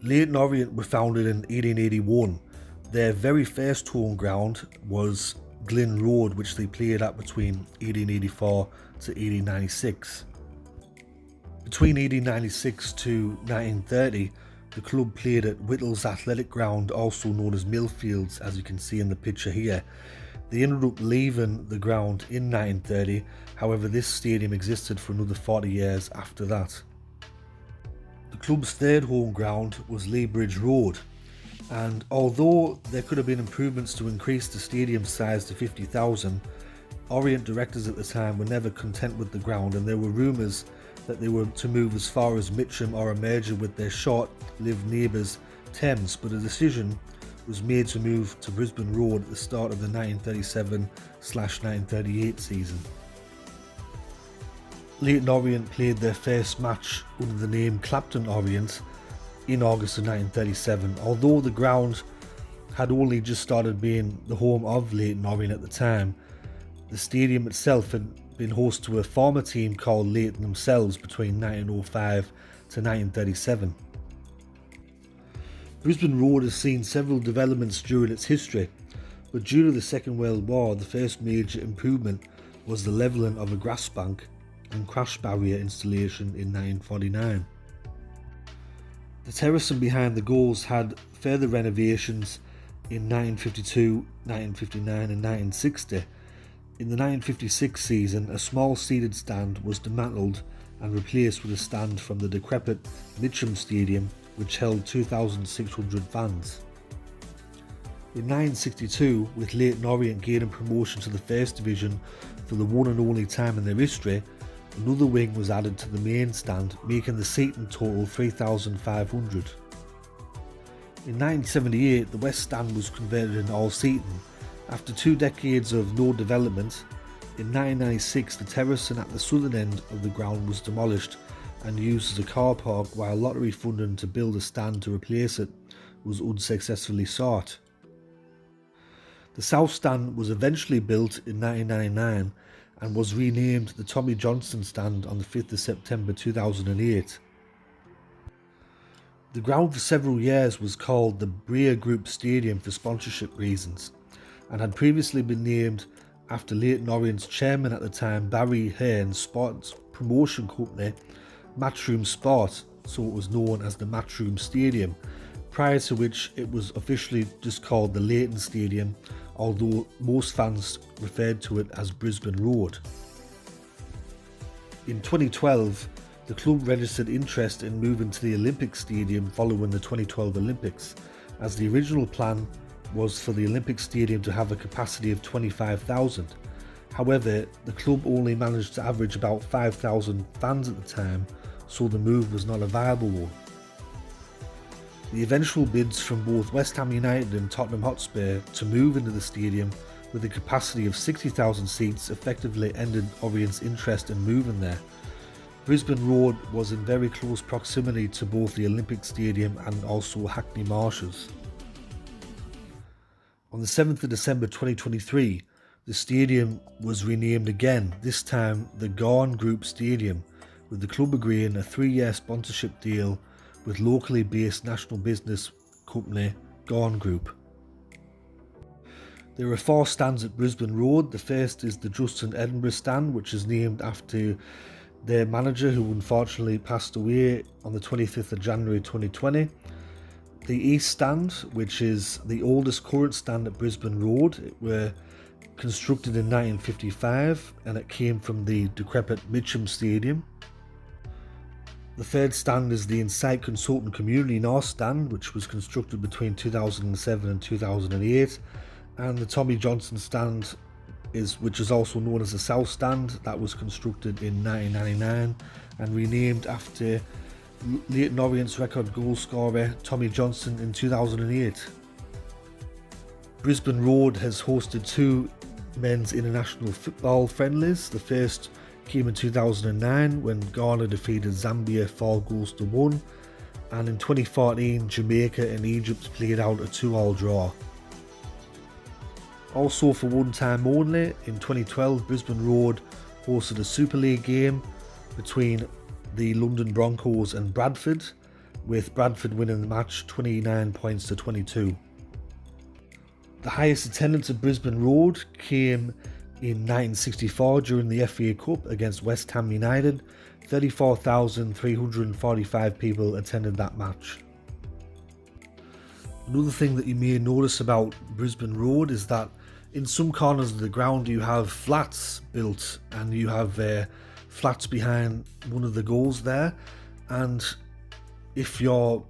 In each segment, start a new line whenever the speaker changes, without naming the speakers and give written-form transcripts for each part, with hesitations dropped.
Leyton Orient were founded in 1881. Their very first home ground was Glyn Road, which they played at between 1884 to 1896. Between 1896 to 1930, the club played at Whittle's Athletic Ground, also known as Millfields, as you can see in the picture here. They ended up leaving the ground in 1930, however this stadium existed for another 40 years after that. The club's third home ground was Leybridge Road, and although there could have been improvements to increase the stadium size to 50,000, Orient directors at the time were never content with the ground, and there were rumours that they were to move as far as Mitcham or a merger with their short-lived neighbours Thames, but a decision was made to move to Brisbane Road at the start of the 1937/1938 season. Leyton Orient played their first match under the name Clapton Orient in August of 1937, although the ground had only just started being the home of Leyton Orient at the time. The stadium itself had been host to a former team called Leyton themselves between 1905 to 1937. Brisbane Road has seen several developments during its history, but due to the Second World War, the first major improvement was the levelling of a grass bank and crash barrier installation in 1949. The terracing behind the goals had further renovations in 1952, 1959 and 1960. In the 1956 season, a small seated stand was dismantled and replaced with a stand from the decrepit Mitcham Stadium, which held 2,600 fans. In 1962, with Leyton Orient gaining promotion to the First Division for the one and only time in their history, another wing was added to the main stand, making the seating total 3,500. In 1978, the West Stand was converted into all seating. After 2 decades of no development, in 1996 the terracing at the southern end of the ground was demolished and used as a car park, while lottery funding to build a stand to replace it was unsuccessfully sought. The South Stand was eventually built in 1999 and was renamed the Tommy Johnston Stand on the 5th of September 2008. The ground for several years was called the Breer Group Stadium for sponsorship reasons, and had previously been named after Leyton Orient's chairman at the time, Barry Hearn's sports promotion company, Matchroom Sport, so it was known as the Matchroom Stadium, prior to which it was officially just called the Leyton Stadium, although most fans referred to it as Brisbane Road. In 2012, the club registered interest in moving to the Olympic Stadium following the 2012 Olympics, as the original plan was for the Olympic Stadium to have a capacity of 25,000. However, the club only managed to average about 5,000 fans at the time, so the move was not a viable one. The eventual bids from both West Ham United and Tottenham Hotspur to move into the stadium with a capacity of 60,000 seats effectively ended Orient's interest in moving there. Brisbane Road was in very close proximity to both the Olympic Stadium and also Hackney Marshes. On the 7th of December 2023, the stadium was renamed again, this time the Gawn Group Stadium, with the club agreeing a 3-year sponsorship deal with locally based national business company Gawn Group. There are 4 stands at Brisbane Road. The first is the Justin Edinburgh stand, which is named after their manager, who unfortunately passed away on the 25th of January 2020. The East Stand, which is the oldest current stand at Brisbane Road, it were constructed in 1955 and it came from the decrepit Mitcham Stadium. The third stand is the Insight Consultant Community North Stand, which was constructed between 2007 and 2008, and the Tommy Johnston Stand, which is also known as the South Stand, that was constructed in 1999 and renamed after Leyton Orient's record goal scorer Tommy Johnston in 2008. Brisbane Road has hosted 2 men's international football friendlies. The first came in 2009 when Ghana defeated Zambia 4-1, and in 2014 Jamaica and Egypt played out a 2-2 draw. Also, for one time only, in 2012 Brisbane Road hosted a Super League game between the London Broncos and Bradford, with Bradford winning the match 29 points to 22. The highest attendance at Brisbane Road came in 1964 during the FA Cup against West Ham United. 34,345 people attended that match. Another thing that you may notice about Brisbane Road is that in some corners of the ground you have flats built, and you have flats behind one of the goals there, and if you're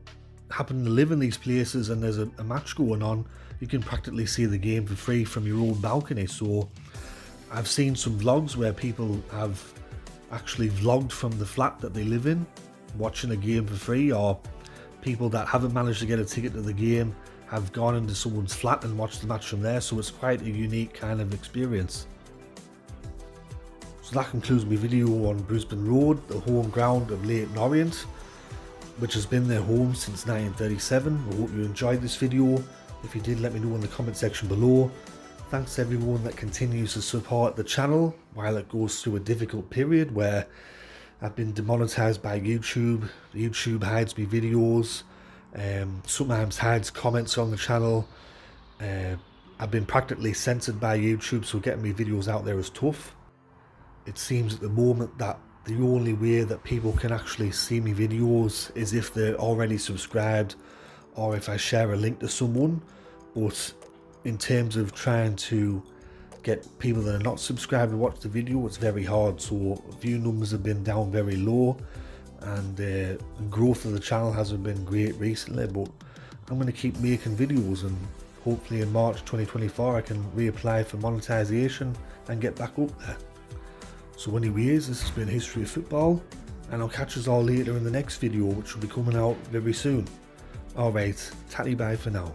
happen to live in these places and there's a match going on, you can practically see the game for free from your own balcony. So I've seen some vlogs where people have actually vlogged from the flat that they live in, watching a game for free, or people that haven't managed to get a ticket to the game have gone into someone's flat and watched the match from there. So it's quite a unique kind of experience. So that concludes my video on Brisbane Road, the home ground of Leyton Orient, which has been their home since 1937. I hope you enjoyed this video. If you did, let me know in the comment section below. Thanks to everyone that continues to support the channel while it goes through a difficult period where I've been demonetized by YouTube. YouTube hides me videos, sometimes hides comments on the channel. I've been practically censored by YouTube, so getting me videos out there is tough. It seems at the moment that the only way that people can actually see me videos is if they're already subscribed, or if I share a link to someone. But in terms of trying to get people that are not subscribed to watch the video, it's very hard. So view numbers have been down very low, and growth of the channel hasn't been great recently, but I'm going to keep making videos, and hopefully in March 2024 I can reapply for monetization and get back up there. So anyways, this has been History of Football, and I'll catch us all later in the next video, which will be coming out very soon. Alright, tatty bye for now.